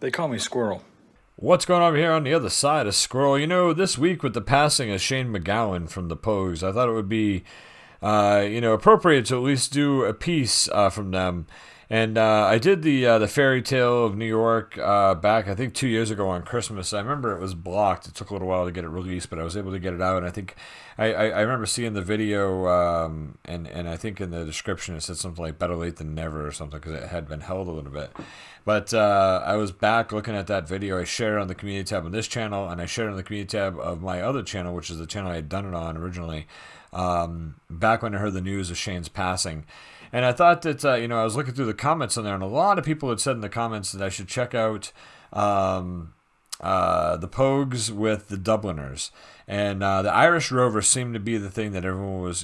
They call me Squirrel. What's going on here on the other side of Squirrel? You know, this week with the passing of Shane MacGowan from the Pogues, I thought it would be, appropriate to at least do a piece from them. And I did the Fairy Tale of New York back, I think, 2 years ago on Christmas. I remember it was blocked. It took a little while to get it released, but I was able to get it out. And I think I remember seeing the video, and I think in the description it said something like "better late than never" or something, because it had been held a little bit. But I was back looking at that video. I shared it on the community tab on this channel, and I shared it on the community tab of my other channel, which is the channel I had done it on originally, back when I heard the news of Shane's passing. And I thought that, I was looking through the comments on there, and a lot of people had said in the comments that I should check out the Pogues with the Dubliners. And the Irish Rover seemed to be the thing that everyone was,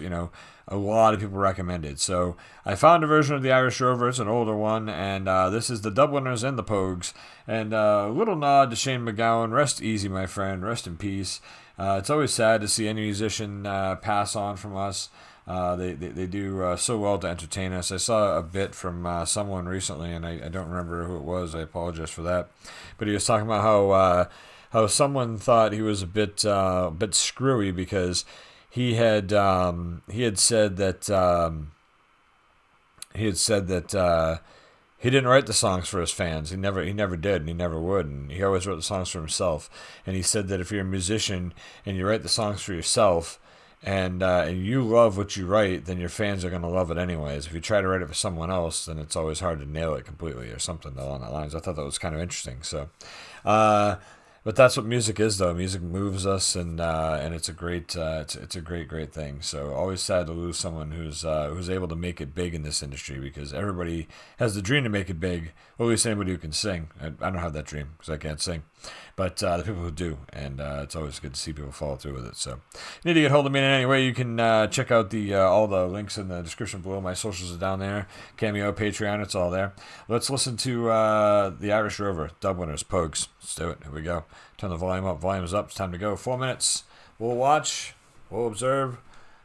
a lot of people recommended. So I found a version of the Irish Rover. It's an older one, and this is the Dubliners and the Pogues. And a little nod to Shane MacGowan. Rest easy, my friend. Rest in peace. It's always sad to see any musician pass on from us. They do so well to entertain us. I saw a bit from someone recently, and I don't remember who it was. I apologize for that. But he was talking about how someone thought he was a bit screwy because he had said that he didn't write the songs for his fans. He never did, and he never would. And he always wrote the songs for himself. And he said that if you're a musician and you write the songs for yourself, and you love what you write, then your fans are going to love it anyways. If you try to write it for someone else, then it's always hard to nail it completely or something along that lines. I thought that was kind of interesting. So, but that's what music is, though. Music moves us, and it's a great it's a great thing. So always sad to lose someone who's able to make it big in this industry, because everybody has the dream to make it big. Or at least anybody who can sing. I don't have that dream because I can't sing. But the people who do, and it's always good to see people follow through with it. So, if you need to get hold of me in any way, you can check out all the links in the description below. My socials are down there. Cameo, Patreon, it's all there. Let's listen to the Irish Rover, Dubliners, Pogues. Let's do it. Here we go. Turn the volume up. Volume is up. It's time to go. 4 minutes. We'll watch. We'll observe.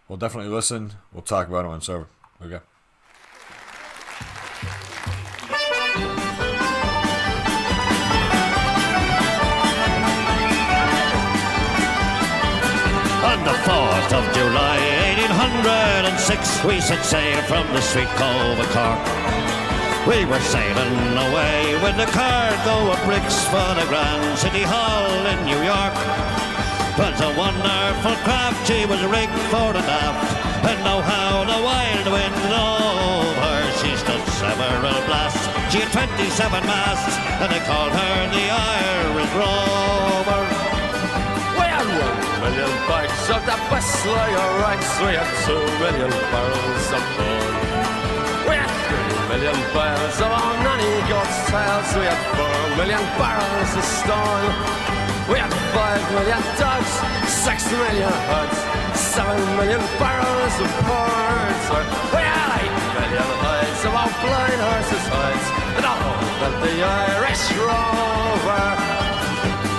We'll definitely listen. We'll talk about it when it's over. Here we go. On the 4th of July, 1806, we set sail from the sweet cove of Cork. We were sailing away with the cargo of bricks for the Grand City Hall in New York. 'Twas a wonderful craft, she was rigged fore and aft, and know how the wild wind over. She stood several blasts, she had 27 masts, and they called her the Irish Rover. 1 million bags of the best layer rights. We had 2 million barrels of corn. We had 3 million bales of our nanny goat's tails. We had 4 million barrels of stone. We had 5 million dogs, 6 million herds, 7 million barrels of ports. We had 8 million hides of our blind horses' hides, and all of the Irish Rover.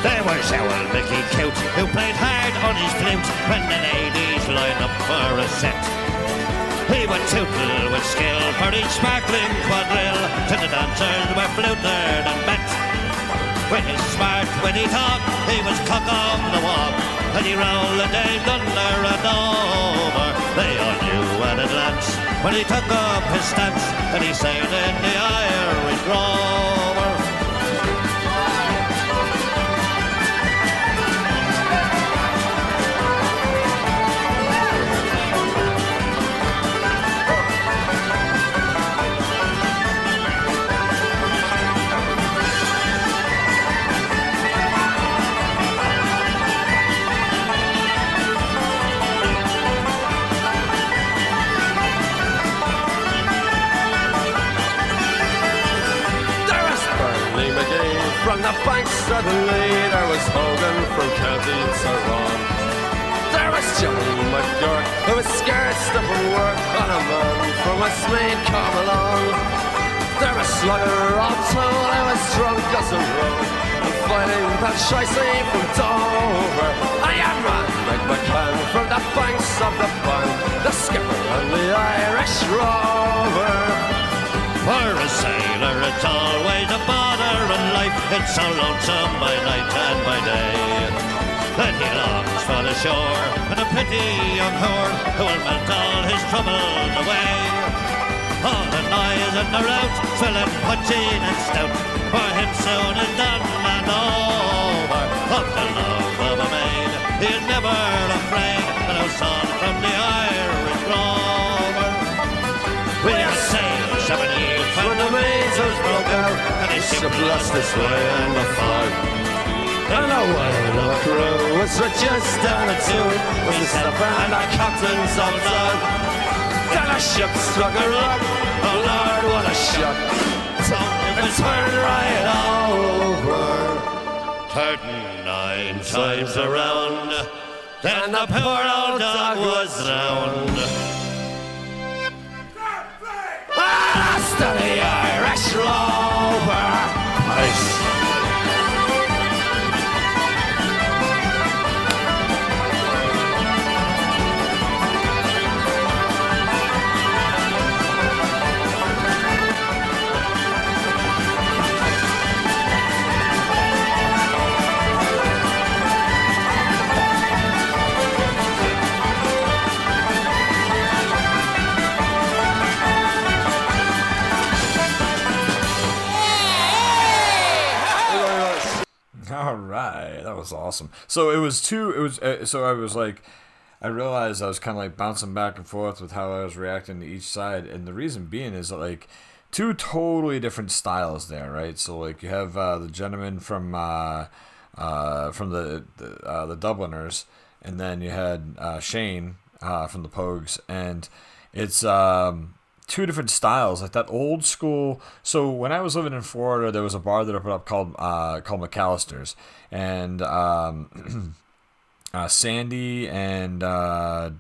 There was old Mickey Cute, who played hard on his flute when the ladies lined up for a set. He would tootle with skill for each sparkling quadrille, till the dancers were fluted and met. With his smart, witty talk, he was cock on the walk, and he rolled the Dave under and over. They all knew at a glance when he took up his stance, and he sailed in the Irish Rover. From the banks of the Lee, there was Hogan from County Tyrone. There was Johnny McGurk, who was scared stiff of work, and a man from Westmeath come along. There was Slugger O'Toole, who was drunk as a road, and fighting that shicey from Dover. I am man McMahon from the banks of the Bank, the skipper and the Irish Rover. For a sailor it's always a bother, and life life, it's so lonesome by night and by day. Then he longs for the shore and a pretty young whore who will melt all his troubles away. All the noise and the rout, swilling, punching and stout, for him soon is done and over. Of the love of a maid, he is never afraid, but no son from the Irish Rover. We have sailed 7 years when the Mazels broke out, and he ship lost this way and the fog. And the whale of a crew was just down the tune, we set and our captain's on dog. Then a ship struck a rock, oh Lord, what a shock. So it turned right over, 39 times around, then the poor old dog was drowned. Last of the Irish Rover. Nice. All right, that was awesome. So it was two. It was so I was like, I realized I was kind of like bouncing back and forth with how I was reacting to each side, and the reason being is that like two totally different styles there, right? So like you have the gentleman from the Dubliners, and then you had Shane from the Pogues, and it's two different styles, like that old school. So when I was living in Florida, there was a bar that opened up called McAllister's, and Sandy and I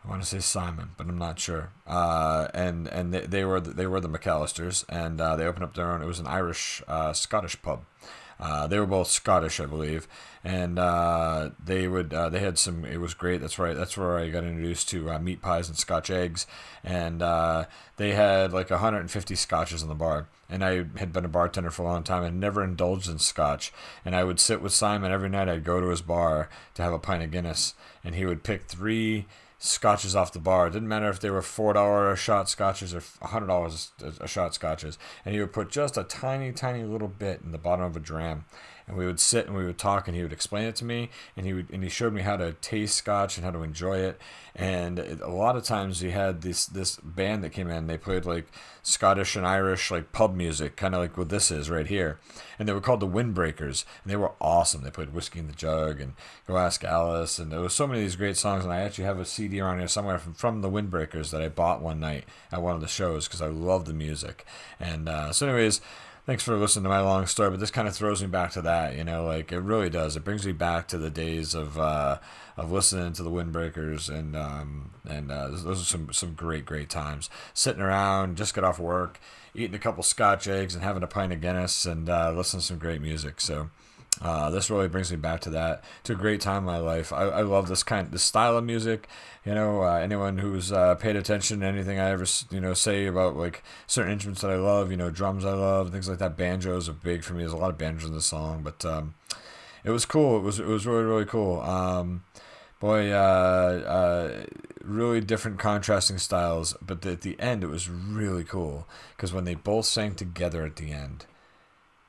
want to say Simon, but I'm not sure. And they were the McAllisters, and they opened up their own. It was an Irish Scottish pub. They were both Scottish, I believe, and they had some. It was great. That's right. That's where I got introduced to meat pies and Scotch eggs, and they had like 150 Scotches in the bar. And I had been a bartender for a long time and never indulged in Scotch. And I would sit with Simon every night. I'd go to his bar to have a pint of Guinness, and he would pick 3 Scotches off the bar. It didn't matter if they were $4 a shot Scotches or $100 a shot Scotches, and he would put just a tiny little bit in the bottom of a dram, and we would sit and we would talk, and he would explain it to me, and he showed me how to taste Scotch and how to enjoy it. And a lot of times he had this band that came in. They played like Scottish and Irish like pub music, kind of like what this is right here, and they were called the Windbreakers, and they were awesome. They played Whiskey in the Jug and Go Ask Alice, and there was so many of these great songs. And I actually have a CD around here somewhere from the Windbreakers that I bought one night at one of the shows because I love the music. And so anyways, thanks for listening to my long story, but this kind of throws me back to that, like it really does. It brings me back to the days of listening to the Windbreakers, and those are some great times. Sitting around, just got off work, eating a couple Scotch eggs and having a pint of Guinness, and listening to some great music. So this really brings me back to that, to a great time in my life. I love this style of music. Anyone who's paid attention to anything I ever say about like certain instruments that I love, drums I love, things like that. Banjos are big for me. There's a lot of banjos in the song, but it was cool. It was really cool. Really different contrasting styles, but at the end it was really cool because when they both sang together at the end,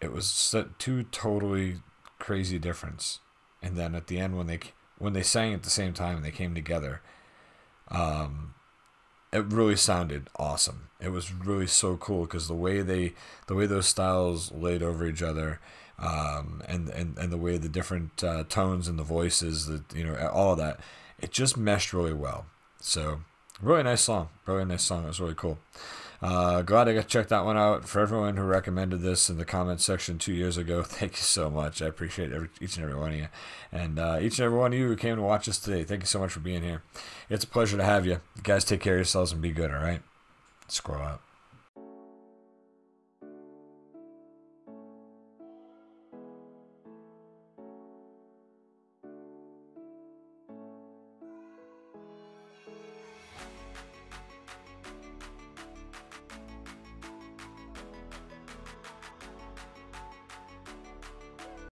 it was two totally crazy difference. And then at the end when they sang at the same time and they came together, it really sounded awesome. It was really so cool because the way those styles laid over each other, and the way the different tones and the voices, all of that, it just meshed really well. So really nice song. It was really cool. Glad I got to check that one out. For everyone who recommended this in the comment section 2 years ago, thank you so much. I appreciate each and every one of you. And each and every one of you who came to watch us today, thank you so much for being here. It's a pleasure to have you. You guys take care of yourselves and be good, all right? Squirrel out.